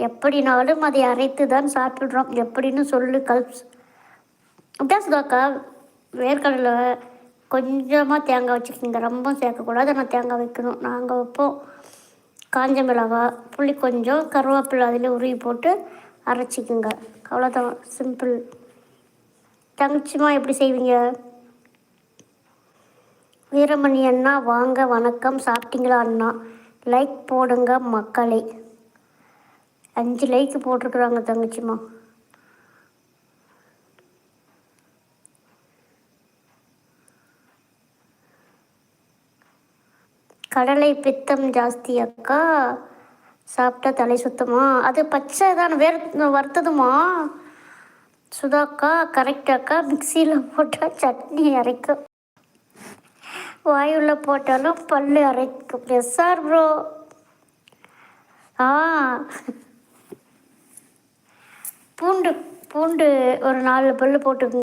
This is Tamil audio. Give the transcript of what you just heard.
எப்படினாலும் அதை அரைத்து தான் சாப்பிட்றோம். எப்படின்னு சொல்லு கல்ப்ஸ். அப்படிதான் சுதாக்கா. வேர்க்கடலை கொஞ்சமாக தேங்காய் வச்சுக்கோங்க. ரொம்ப சேர்க்கக்கூடாது. ஆனால் தேங்காய் வைக்கணும். நாங்கள் வைப்போம். காஞ்ச மிளகாய், புளி கொஞ்சம், கருவேப்பிலை அதில் உருவி போட்டு அரைச்சிக்குங்க. அவ்வளோதான், சிம்பிள். தங்கச்சிமா எப்படி செய்வீங்க? வீரமணி அண்ணா வாங்க, வணக்கம். சாப்பிட்டீங்களா அண்ணா? லைக் போடுங்க மக்களே. 5 லைக் போட்டிருக்குறாங்க தங்கச்சிமா. கடலை பித்தம் ஜாஸ்தி அக்கா, சாப்பிட்டா தலை சுத்தமா? அது பச்சை தான் வறுத்ததுமா சுதாக்கா? கரெக்டாக்கா. மிக்சியில் போட்டால் சட்னி அரைக்கும், வாயுள்ள போட்டாலும் பல்லு அரைக்கும். Yes sir bro. பூண்டு பூண்டு ஒரு 4 பல்லு போட்டுக்கோங்க.